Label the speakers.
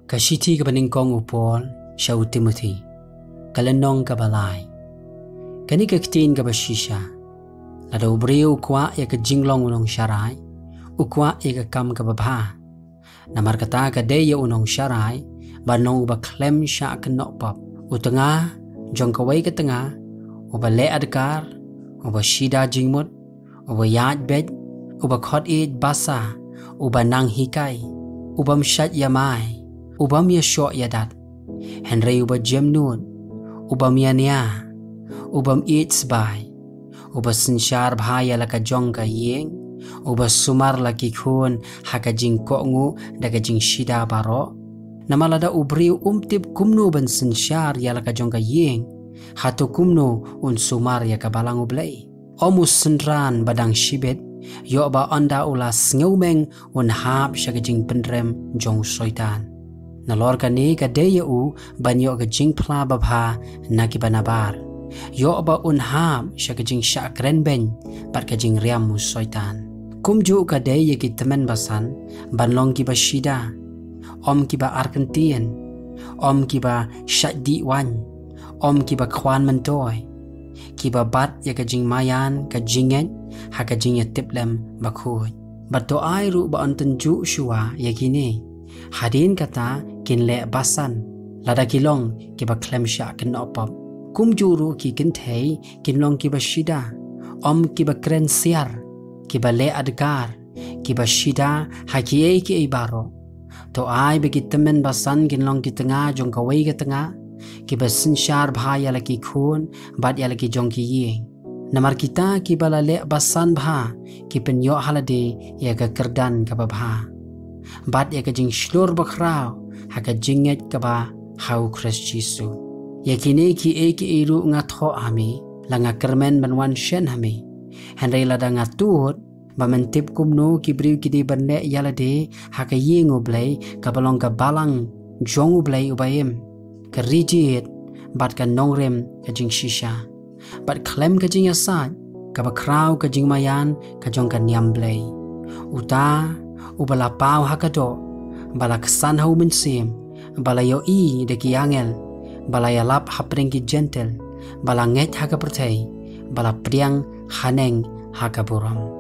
Speaker 1: ka shithi ka baningkong upol sha U Timothi kalenong ka balai kani ka Ktien ka bashisha lada ubri ukwa ya ka jinglong unong sharai ukwa ya ka kam ka babha namar kata ka de ya unong sharai banong uba klem sha ka nokpap utanga jong ka wai ka tanga uba le adkar uba shida jingmut uba yaj bej uba khot ej basa uba nang hikai ubam shat yamai ubam ya shok yadat henry uba jemnut ubam yania ubam itsbai uba sinshar bhaya laka jong ka yeng uba sumar laki khun haka jing kongu daga jing shida baro namalada ubri umtip kumnu ban sinshar ya laka jong ka yeng hatu kumnu un sumar ya ka balang U Blei omus sendran badang shibet yo ba anda ula sngaumeng un hap shaka jing pendrem jong soitan nalor ka ni ka de u banyo ka jing pla babha naki banabar yo ba un hap shaka jing shakren ben pat ka jing riam soitan kumju ka de ye ki temen basan banlong ki bashida om ki ba Ktien om ki ba shadi wan om ki ba khwan mentoy ki ba bat ya ka jing mayan ka jinget ha ka jing ya tiplem bakhuj bato ai ru ba anten ju shua ya kini hadin kata kin le basan lada kilong ki ba klem sha kin opop kum juru ki kin thei kin long ki ba shida om ki ba kren siar ki ba le adgar ki ba shida ha ki e ki baro to ai be ki temen basan kin long ki tanga jong ka wei ka tanga ki ba sinshar bhaya laki khun bat ya laki jong ki yeng namar kita ki bala le basan bha ki penyo halade ya ka kerdan ka babha bat ya ka jing shlur bakrao ha ka jinget ka ba hau Christ Jisu ya kini ki e ki iru ngatho ami langa kermen banwan shen ami henry lada ngatut ba mentip kumno ki briu ki di berne yalade ha ka yeng U Blei ka balong ka balang jong U Blei ubayem ka rigid bat ka nongrem ka jing shisha bat klem ka jing asad ka ba kraw ka jing mayan ka jong ka niam Blei uta ubala pau hakado bala kesan hau mensim bala yo I de ki angel bala ya lap hapring ki gentle bala nget ha ka pertai bala priang haneng ha ka buram